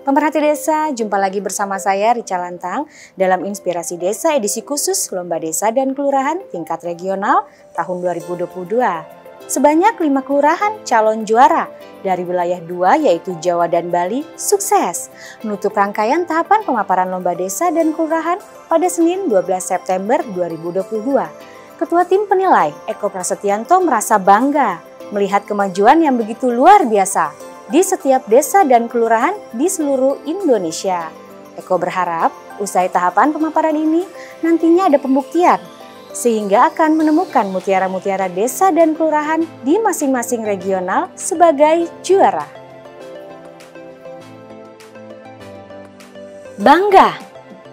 Pemerhati Desa, jumpa lagi bersama saya Rica Lantang dalam Inspirasi Desa edisi khusus Lomba Desa dan Kelurahan tingkat regional tahun 2022. Sebanyak 5 kelurahan calon juara dari wilayah 2 yaitu Jawa dan Bali sukses menutup rangkaian tahapan pemaparan Lomba Desa dan Kelurahan pada Senin 12 September 2022. Ketua tim penilai Eko Prasetyanto merasa bangga melihat kemajuan yang begitu luar biasa di setiap desa dan kelurahan di seluruh Indonesia. Eko berharap usai tahapan pemaparan ini nantinya ada pembuktian sehingga akan menemukan mutiara-mutiara desa dan kelurahan di masing-masing regional sebagai juara. Bangga,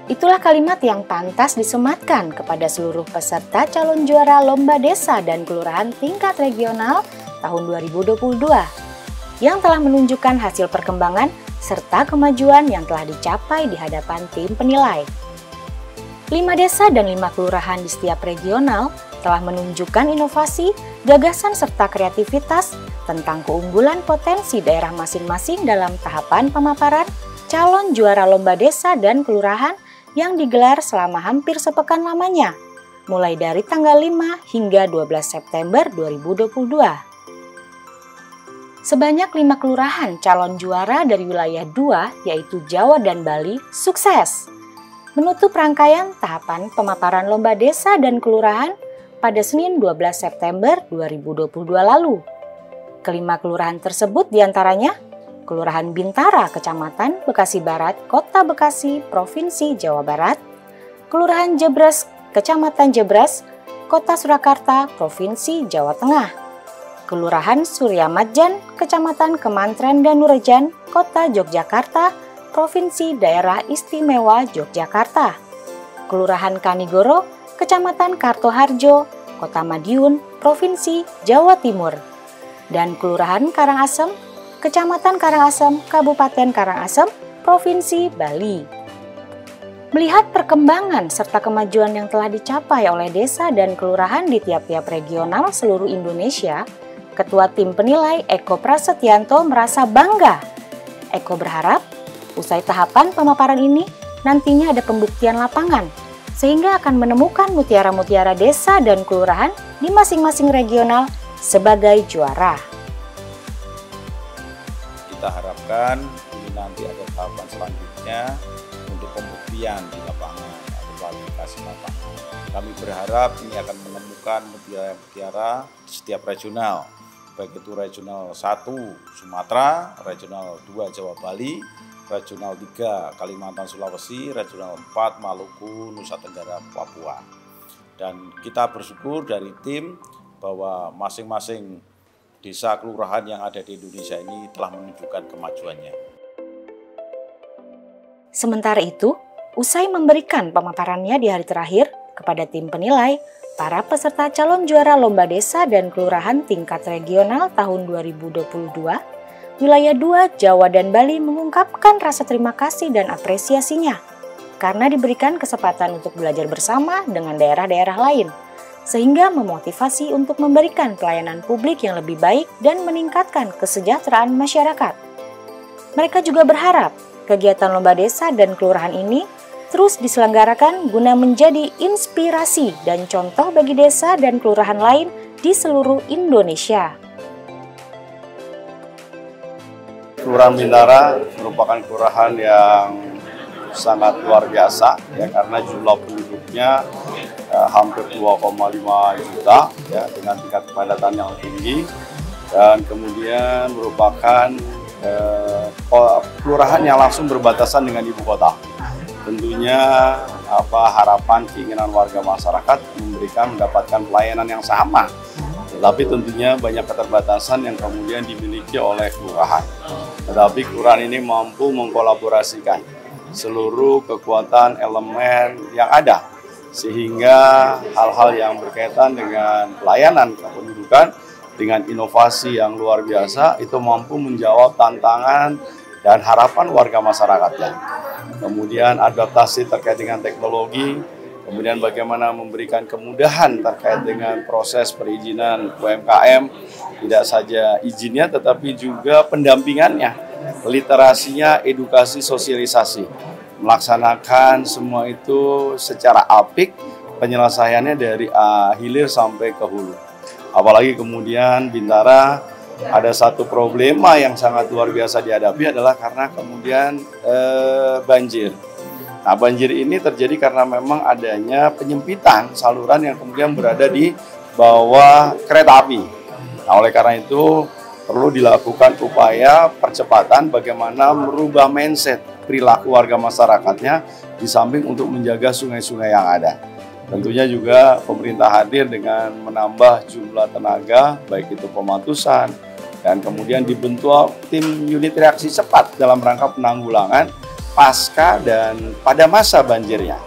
itulah kalimat yang pantas disematkan kepada seluruh peserta calon juara Lomba Desa dan Kelurahan tingkat regional tahun 2022. Yang telah menunjukkan hasil perkembangan serta kemajuan yang telah dicapai di hadapan tim penilai. 5 desa dan 5 kelurahan di setiap regional telah menunjukkan inovasi, gagasan serta kreativitas tentang keunggulan potensi daerah masing-masing dalam tahapan pemaparan calon juara Lomba Desa dan Kelurahan yang digelar selama hampir sepekan lamanya, mulai dari tanggal 5 hingga 12 September 2022. Sebanyak 5 kelurahan calon juara dari wilayah 2 yaitu Jawa dan Bali sukses menutup rangkaian tahapan pemaparan Lomba Desa dan Kelurahan pada Senin 12 September 2022 lalu. Kelima kelurahan tersebut diantaranya Kelurahan Bintara, Kecamatan Bekasi Barat, Kota Bekasi, Provinsi Jawa Barat, Kelurahan Jebres, Kecamatan Jebres, Kota Surakarta, Provinsi Jawa Tengah, Kelurahan Suryamadjan, Kecamatan Kemantren Danurejan, Kota Yogyakarta, Provinsi Daerah Istimewa Yogyakarta, Kelurahan Kanigoro, Kecamatan Kartoharjo, Kota Madiun, Provinsi Jawa Timur, dan Kelurahan Karangasem, Kecamatan Karangasem, Kabupaten Karangasem, Provinsi Bali. Melihat perkembangan serta kemajuan yang telah dicapai oleh desa dan kelurahan di tiap-tiap regional seluruh Indonesia, Ketua Tim Penilai Eko Prasetyanto merasa bangga. Eko berharap usai tahapan pemaparan ini nantinya ada pembuktian lapangan sehingga akan menemukan mutiara-mutiara desa dan kelurahan di masing-masing regional sebagai juara. Kita harapkan ini nanti ada tahapan selanjutnya untuk pembuktian di lapangan atau klarifikasi lapangan. Kami berharap ini akan menemukan mutiara-mutiara di setiap regional, baik itu regional 1 Sumatera, regional 2 Jawa Bali, regional 3 Kalimantan Sulawesi, regional 4 Maluku, Nusa Tenggara, Papua. Dan kita bersyukur dari tim bahwa masing-masing desa kelurahan yang ada di Indonesia ini telah menunjukkan kemajuannya. Sementara itu, usai memberikan pemaparannya di hari terakhir kepada tim penilai, para peserta calon juara Lomba Desa dan Kelurahan tingkat regional tahun 2022, wilayah 2 Jawa dan Bali mengungkapkan rasa terima kasih dan apresiasinya karena diberikan kesempatan untuk belajar bersama dengan daerah-daerah lain, sehingga memotivasi untuk memberikan pelayanan publik yang lebih baik dan meningkatkan kesejahteraan masyarakat. Mereka juga berharap kegiatan Lomba Desa dan Kelurahan ini terus diselenggarakan guna menjadi inspirasi dan contoh bagi desa dan kelurahan lain di seluruh Indonesia. Kelurahan Bintara merupakan kelurahan yang sangat luar biasa ya, karena jumlah penduduknya hampir 2,5 juta ya, dengan tingkat kepadatan yang tinggi, dan kemudian merupakan kelurahan yang langsung berbatasan dengan ibu kota. Tentunya harapan keinginan warga masyarakat mendapatkan pelayanan yang sama, tetapi tentunya banyak keterbatasan yang kemudian dimiliki oleh kelurahan. Tetapi kelurahan ini mampu mengkolaborasikan seluruh kekuatan elemen yang ada, sehingga hal-hal yang berkaitan dengan pelayanan kependudukan dengan inovasi yang luar biasa itu mampu menjawab tantangan dan harapan warga masyarakatnya. Kemudian adaptasi terkait dengan teknologi, kemudian bagaimana memberikan kemudahan terkait dengan proses perizinan UMKM, tidak saja izinnya tetapi juga pendampingannya literasinya, edukasi, sosialisasi. Melaksanakan semua itu secara apik, penyelesaiannya dari hilir sampai ke hulu. Apalagi kemudian Bintara ada satu problema yang sangat luar biasa dihadapi adalah karena kemudian banjir. Nah, banjir ini terjadi karena memang adanya penyempitan saluran yang kemudian berada di bawah kereta api. Nah, oleh karena itu perlu dilakukan upaya percepatan bagaimana merubah mindset perilaku warga masyarakatnya di samping untuk menjaga sungai-sungai yang ada. Tentunya juga pemerintah hadir dengan menambah jumlah tenaga, baik itu pematusan, dan kemudian dibentuk tim unit reaksi cepat dalam rangka penanggulangan pasca dan pada masa banjirnya.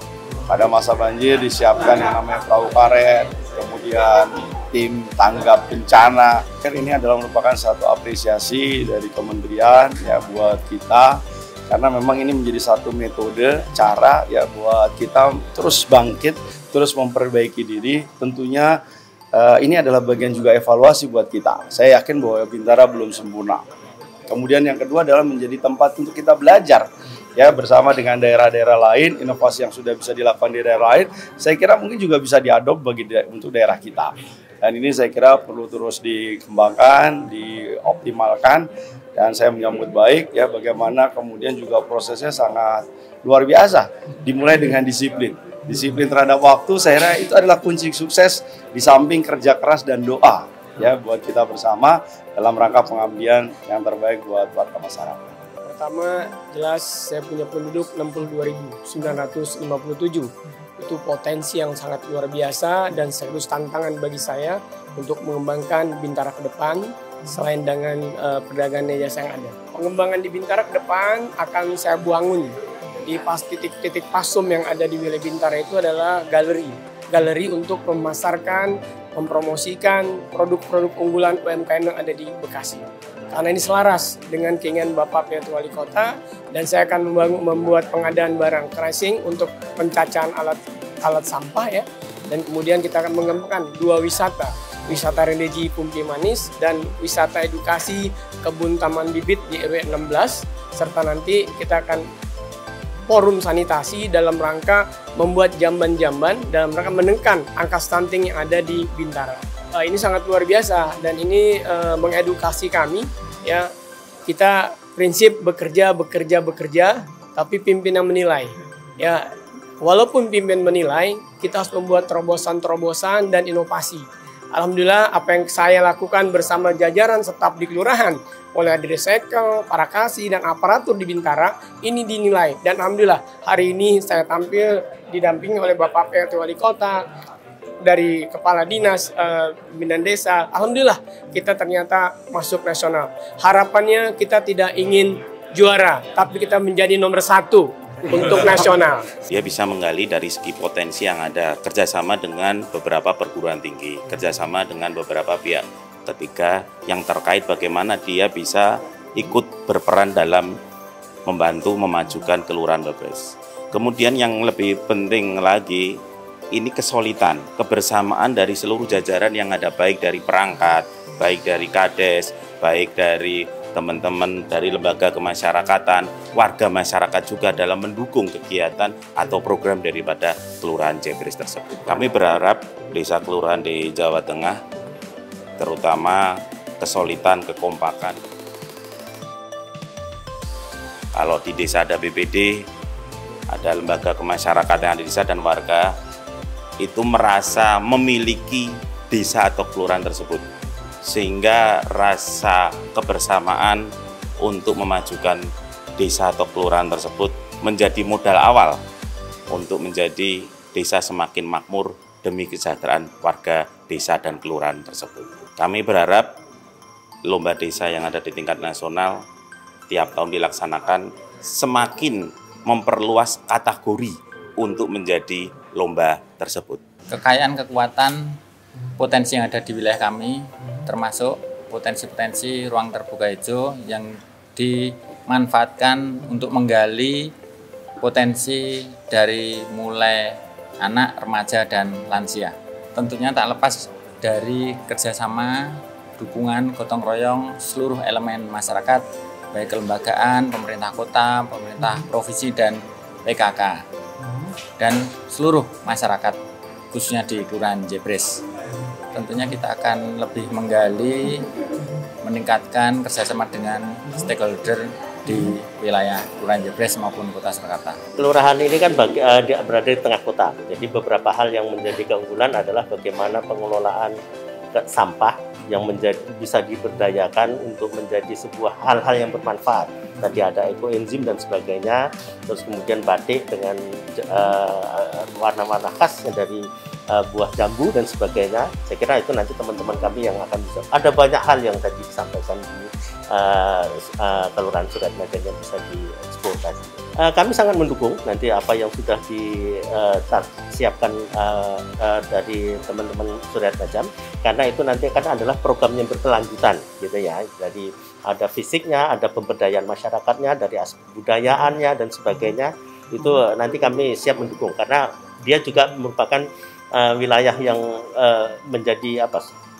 Pada masa banjir disiapkan yang namanya perahu karet, kemudian tim tanggap bencana. Ini adalah merupakan satu apresiasi dari kementerian ya buat kita, karena memang ini menjadi satu metode cara ya buat kita terus bangkit, terus memperbaiki diri. Tentunya ini adalah bagian juga evaluasi buat kita. Saya yakin bahwa Bintara belum sempurna. Kemudian yang kedua adalah menjadi tempat untuk kita belajar ya bersama dengan daerah-daerah lain, inovasi yang sudah bisa dilakukan di daerah lain, saya kira mungkin juga bisa diadop untuk daerah kita. Dan ini saya kira perlu terus dikembangkan, dioptimalkan, dan saya menyambut baik ya bagaimana kemudian juga prosesnya sangat luar biasa. Dimulai dengan disiplin. Disiplin terhadap waktu, saya kira itu adalah kunci sukses di samping kerja keras dan doa ya buat kita bersama dalam rangka pengabdian yang terbaik buat warga masyarakat. Pertama, jelas saya punya penduduk 62.957. Itu potensi yang sangat luar biasa dan sekaligus tantangan bagi saya untuk mengembangkan Bintara ke depan selain dengan perdagangan jasa yang ada. Pengembangan di Bintara ke depan akan saya bangun di titik-titik pasum yang ada di wilayah Bintara itu adalah galeri. Galeri untuk memasarkan, mempromosikan produk-produk unggulan UMKM yang ada di Bekasi. Karena ini selaras dengan keinginan Bapak PLT Wali Kota, dan saya akan membuat pengadaan barang tracing untuk pencacahan alat sampah ya. Dan kemudian kita akan mengembangkan 2 wisata. Wisata religi Pumpi Manis dan wisata edukasi Kebun Taman Bibit di RW 16. Serta nanti kita akan forum sanitasi dalam rangka membuat jamban-jamban dalam rangka menekan angka stunting yang ada di Bintara. Ini sangat luar biasa dan ini mengedukasi kami ya. Kita prinsip bekerja, tapi pimpinan menilai. Ya, walaupun pimpin menilai, kita harus membuat terobosan-terobosan dan inovasi. Alhamdulillah apa yang saya lakukan bersama jajaran staf di kelurahan, mulai dari resekel, parakasi, dan aparatur di Bintara, ini dinilai. Dan alhamdulillah hari ini saya tampil didampingi oleh Bapak PLT Wali Kota, dari Kepala Dinas Pembinaan Desa. Alhamdulillah kita ternyata masuk nasional. Harapannya kita tidak ingin juara, tapi kita menjadi nomor 1 untuk nasional. Dia bisa menggali dari segi potensi yang ada, kerjasama dengan beberapa perguruan tinggi, kerjasama dengan beberapa pihak ketiga yang terkait bagaimana dia bisa ikut berperan dalam membantu memajukan Kelurahan Bebres. Kemudian yang lebih penting lagi, ini kesulitan, kebersamaan dari seluruh jajaran yang ada, baik dari perangkat, baik dari Kades, baik dari teman-teman dari lembaga kemasyarakatan, warga masyarakat juga dalam mendukung kegiatan atau program daripada Kelurahan Jebres tersebut. Kami berharap desa kelurahan di Jawa Tengah, terutama kesulitan, kekompakan. Kalau di desa ada BPD, ada lembaga kemasyarakatan yang ada di desa dan warga, itu merasa memiliki desa atau kelurahan tersebut, sehingga rasa kebersamaan untuk memajukan desa atau kelurahan tersebut menjadi modal awal untuk menjadi desa semakin makmur demi kesejahteraan warga desa dan kelurahan tersebut. Kami berharap lomba desa yang ada di tingkat nasional tiap tahun dilaksanakan semakin memperluas kategori untuk menjadi lomba tersebut. Kekayaan kekuatan potensi yang ada di wilayah kami, termasuk potensi-potensi ruang terbuka hijau yang dimanfaatkan untuk menggali potensi dari mulai anak, remaja, dan lansia. Tentunya tak lepas dari kerjasama, dukungan, gotong royong seluruh elemen masyarakat, baik kelembagaan, pemerintah kota, pemerintah provinsi, dan PKK, dan seluruh masyarakat, khususnya di Kelurahan Jebres. Tentunya kita akan lebih menggali, meningkatkan kerjasama dengan stakeholder di wilayah Kelurahan Jebres maupun Kota Surakarta. Kelurahan ini kan berada di tengah kota, jadi beberapa hal yang menjadi keunggulan adalah bagaimana pengelolaan sampah yang bisa diberdayakan untuk menjadi sebuah hal-hal yang bermanfaat. Tadi ada ekoenzim dan sebagainya, terus kemudian batik dengan warna-warna khas dari buah jambu dan sebagainya. Saya kira itu nanti teman-teman kami yang akan bisa. Ada banyak hal yang tadi disampaikan di Kelurahan Suratmajan yang bisa dieksplor tadi. Kami sangat mendukung nanti apa yang sudah disiapkan dari teman-teman Suratmajan, karena itu nanti kan adalah program yang berkelanjutan gitu ya. Jadi ada fisiknya, ada pemberdayaan masyarakatnya, dari aspek budayaannya dan sebagainya. Itu nanti kami siap mendukung, karena dia juga merupakan wilayah yang menjadi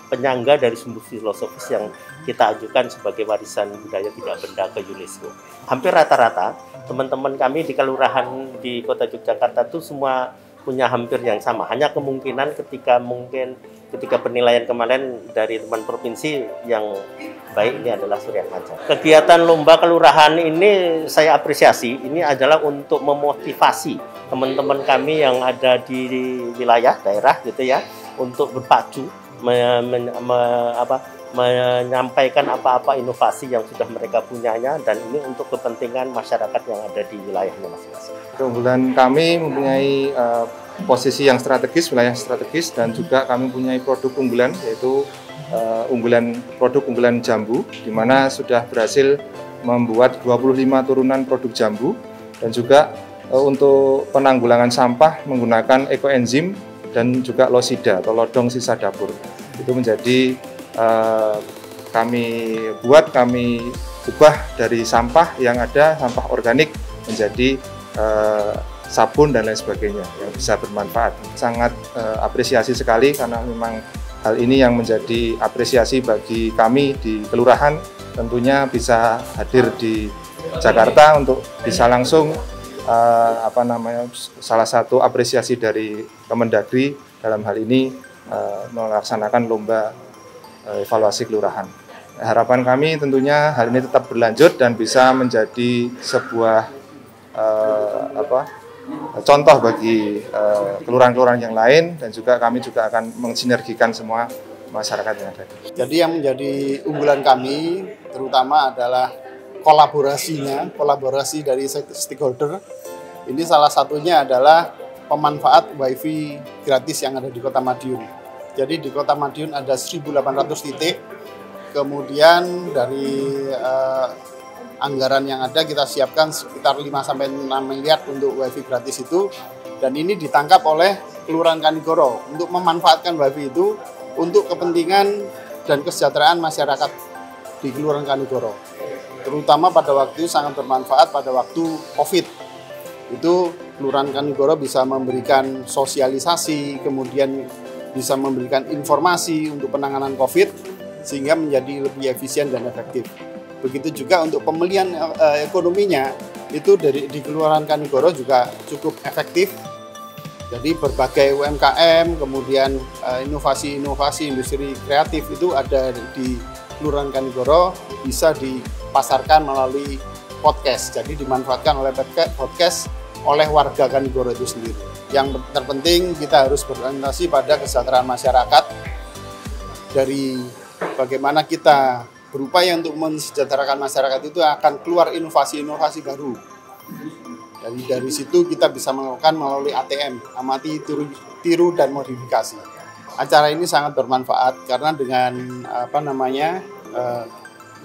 penyangga dari sumber filosofis yang kita ajukan sebagai warisan budaya tidak benda ke UNESCO. Hampir rata-rata teman-teman kami di kelurahan di Kota Yogyakarta itu semua punya hampir yang sama. Hanya kemungkinan ketika penilaian kemarin dari teman provinsi yang baik ini adalah Suratmajan. Kegiatan lomba kelurahan ini saya apresiasi. Ini adalah untuk memotivasi teman-teman kami yang ada di wilayah daerah gitu ya, untuk berpacu menyampaikan apa-apa inovasi yang sudah mereka punyanya, dan ini untuk kepentingan masyarakat yang ada di wilayahnya masing-masing. Keunggulan kami mempunyai posisi yang strategis, wilayah strategis, dan juga kami mempunyai produk unggulan, yaitu produk unggulan jambu, di mana sudah berhasil membuat 25 turunan produk jambu, dan juga untuk penanggulangan sampah menggunakan ekoenzim dan juga losida atau lodong sisa dapur. Itu menjadi kami ubah dari sampah yang ada, sampah organik, menjadi sabun dan lain sebagainya yang bisa bermanfaat. Sangat apresiasi sekali, karena memang hal ini yang menjadi apresiasi bagi kami di kelurahan. Tentunya bisa hadir di Jakarta untuk bisa langsung salah satu apresiasi dari Kemendagri dalam hal ini melaksanakan lomba evaluasi kelurahan. Harapan kami tentunya hal ini tetap berlanjut dan bisa menjadi sebuah contoh bagi kelurahan-kelurahan yang lain, dan juga kami juga akan mensinergikan semua masyarakat yang ada. Jadi yang menjadi unggulan kami terutama adalah kolaborasi dari stakeholder. Ini salah satunya adalah pemanfaat WiFi gratis yang ada di Kota Madiun. Jadi di Kota Madiun ada 1.800 titik. Kemudian dari anggaran yang ada kita siapkan sekitar 5-6 miliar untuk WiFi gratis itu. Dan ini ditangkap oleh Kelurahan Kanigoro untuk memanfaatkan WiFi itu untuk kepentingan dan kesejahteraan masyarakat di Kelurahan Kanigoro. Terutama pada waktu sangat bermanfaat pada waktu COVID. Itu Kelurahan Kanigoro bisa memberikan sosialisasi, kemudian bisa memberikan informasi untuk penanganan COVID, sehingga menjadi lebih efisien dan efektif. Begitu juga untuk pemulihan ekonominya, itu di Kelurahan Kanigoro juga cukup efektif. Jadi berbagai UMKM, kemudian inovasi-inovasi industri kreatif itu ada di Kelurahan Kanigoro, bisa dipasarkan melalui podcast. Jadi dimanfaatkan oleh podcast oleh warga Kanigoro itu sendiri. Yang terpenting kita harus berorientasi pada kesejahteraan masyarakat, dari bagaimana kita berupaya untuk mensejahterakan masyarakat itu akan keluar inovasi-inovasi baru. Dari situ kita bisa melakukan melalui ATM, amati, tiru dan modifikasi. Acara ini sangat bermanfaat karena dengan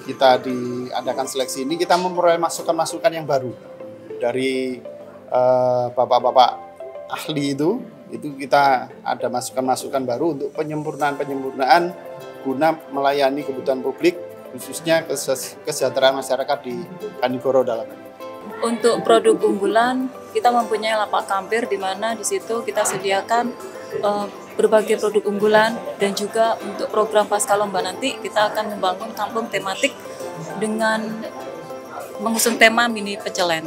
kita diadakan seleksi ini, kita memperoleh masukan-masukan yang baru dari bapak-bapak ahli itu kita ada masukan-masukan baru untuk penyempurnaan guna melayani kebutuhan publik, khususnya kesejahteraan masyarakat di Kanigoro dalam ini. Untuk produk unggulan, kita mempunyai lapak kampir di mana di situ kita sediakan berbagai produk unggulan, dan juga untuk program pasca lomba nanti kita akan membangun kampung tematik dengan mengusung tema Mini Pecelen.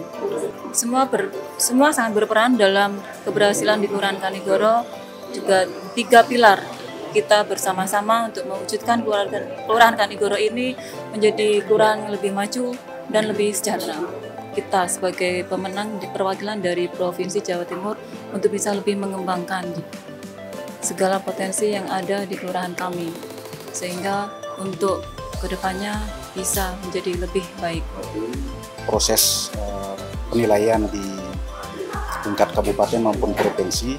Semua sangat berperan dalam keberhasilan di Kelurahan Kanigoro, juga 3 pilar. Kita bersama-sama untuk mewujudkan Kelurahan Kanigoro ini menjadi kelurahan yang lebih maju dan lebih sejahtera. Kita sebagai pemenang di perwakilan dari Provinsi Jawa Timur untuk bisa lebih mengembangkan segala potensi yang ada di kelurahan kami, sehingga untuk kedepannya bisa menjadi lebih baik. Proses penilaian di tingkat kabupaten maupun provinsi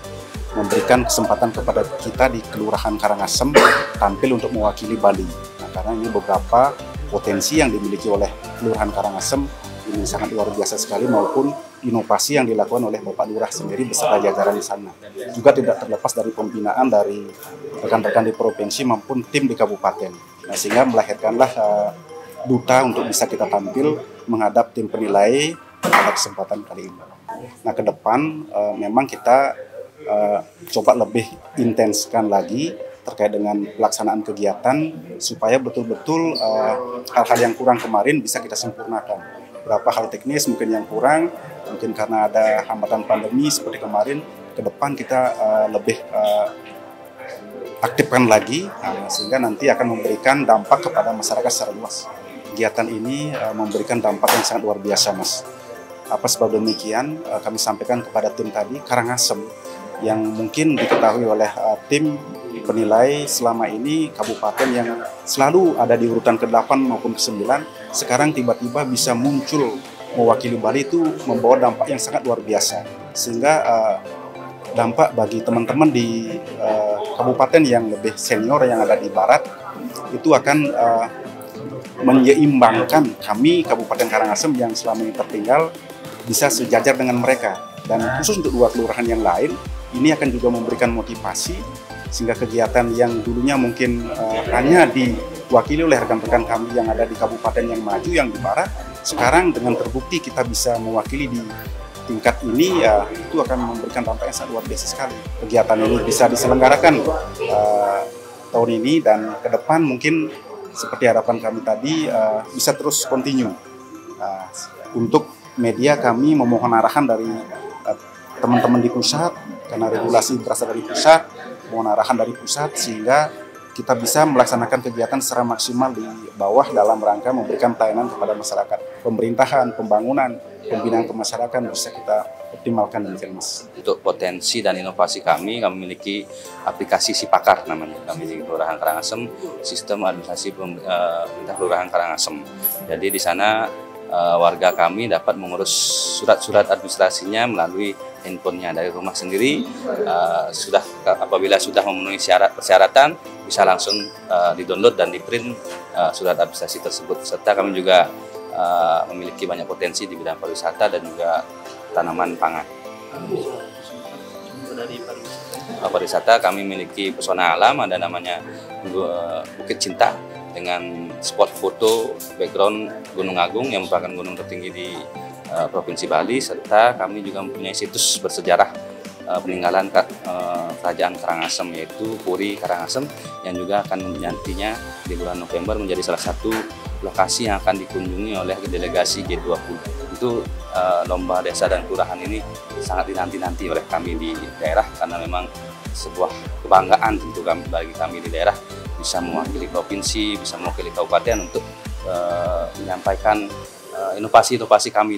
memberikan kesempatan kepada kita di Kelurahan Karangasem tampil untuk mewakili Bali. Nah, karena ini beberapa potensi yang dimiliki oleh Kelurahan Karangasem ini sangat luar biasa sekali, maupun inovasi yang dilakukan oleh Bapak Lurah sendiri beserta jajaran di sana. Juga tidak terlepas dari pembinaan dari rekan-rekan di provinsi maupun tim di kabupaten. Nah, sehingga melahirkanlah duta untuk bisa kita tampil menghadap tim penilai pada kesempatan kali ini. Nah, ke depan memang kita coba lebih intenskan lagi terkait dengan pelaksanaan kegiatan supaya betul-betul hal-hal yang kurang kemarin bisa kita sempurnakan. Berapa hal teknis mungkin yang kurang, mungkin karena ada hambatan pandemi seperti kemarin, ke depan kita lebih aktifkan lagi, sehingga nanti akan memberikan dampak kepada masyarakat secara luas. Kegiatan ini memberikan dampak yang sangat luar biasa, Mas. Apa sebab demikian, kami sampaikan kepada tim tadi, Karangasem, yang mungkin diketahui oleh tim penilai selama ini kabupaten yang selalu ada di urutan ke-8 maupun ke-9, sekarang tiba-tiba bisa muncul mewakili Bali itu membawa dampak yang sangat luar biasa. Sehingga dampak bagi teman-teman di kabupaten yang lebih senior yang ada di barat itu akan menyeimbangkan kami Kabupaten Karangasem yang selama ini tertinggal bisa sejajar dengan mereka. Dan khusus untuk 2 kelurahan yang lain, ini akan juga memberikan motivasi sehingga kegiatan yang dulunya mungkin hanya diwakili oleh rekan-rekan kami yang ada di kabupaten yang maju, yang di barat, sekarang dengan terbukti kita bisa mewakili di tingkat ini, ya itu akan memberikan dampak yang sangat luar biasa sekali. Kegiatan ini bisa diselenggarakan tahun ini dan ke depan mungkin seperti harapan kami tadi bisa terus continue. Untuk media kami memohon arahan dari teman-teman di pusat, karena regulasi berasal dari pusat, mohon arahan dari pusat sehingga kita bisa melaksanakan kegiatan secara maksimal di bawah dalam rangka memberikan pelayanan kepada masyarakat. Pemerintahan, pembangunan, pembinaan kemasyarakatan bisa kita optimalkan demikian, Mas. Untuk potensi dan inovasi kami memiliki aplikasi Sipakar namanya. Kami di Kelurahan Karangasem, sistem administrasi pemerintah Kelurahan Karangasem. Jadi di sana warga kami dapat mengurus surat-surat administrasinya melalui handphonenya dari rumah sendiri. Apabila sudah memenuhi persyaratan bisa langsung di-download dan di-print surat administrasi tersebut. Serta kami juga memiliki banyak potensi di bidang pariwisata dan juga tanaman pangan. Pariwisata kami memiliki pesona alam, ada namanya Bukit Cinta dengan spot foto background Gunung Agung yang merupakan gunung tertinggi di Provinsi Bali, serta kami juga mempunyai situs bersejarah peninggalan Kerajaan Karangasem, yaitu Puri Karangasem, yang juga akan nantinya di bulan November menjadi salah satu lokasi yang akan dikunjungi oleh delegasi G20. Itu lomba desa dan kelurahan ini sangat dinanti-nanti oleh kami di daerah, karena memang sebuah kebanggaan tentu bagi kami di daerah bisa mewakili provinsi, bisa mewakili kabupaten untuk menyampaikan inovasi-inovasi kami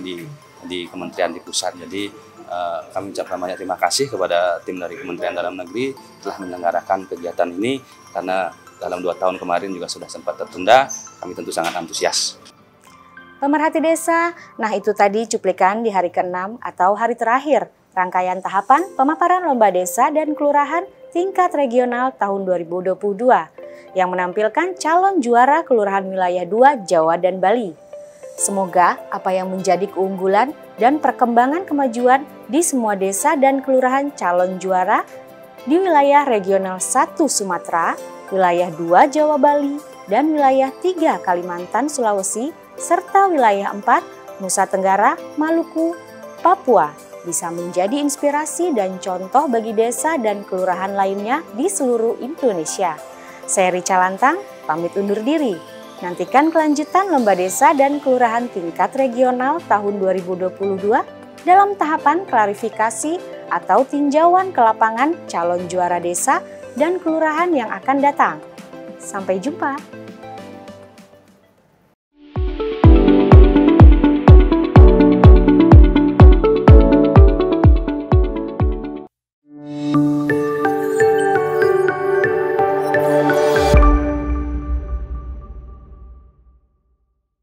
di kementerian di pusat. Jadi kami ucapkan banyak terima kasih kepada tim dari Kementerian Dalam Negeri telah menyelenggarakan kegiatan ini, karena dalam 2 tahun kemarin juga sudah sempat tertunda. Kami tentu sangat antusias. Pemerhati desa, nah itu tadi cuplikan di hari ke-6 atau hari terakhir rangkaian tahapan pemaparan lomba desa dan kelurahan tingkat regional tahun 2022 yang menampilkan calon juara kelurahan wilayah 2 Jawa dan Bali. Semoga apa yang menjadi keunggulan dan perkembangan kemajuan di semua desa dan kelurahan calon juara di wilayah regional 1 Sumatera, wilayah 2 Jawa Bali, dan wilayah 3 Kalimantan Sulawesi, serta wilayah 4 Nusa Tenggara, Maluku, Papua bisa menjadi inspirasi dan contoh bagi desa dan kelurahan lainnya di seluruh Indonesia. Saya Rica Lantang, pamit undur diri. Nantikan kelanjutan Lomba Desa dan Kelurahan tingkat regional tahun 2022 dalam tahapan klarifikasi atau tinjauan ke lapangan calon juara desa dan kelurahan yang akan datang. Sampai jumpa!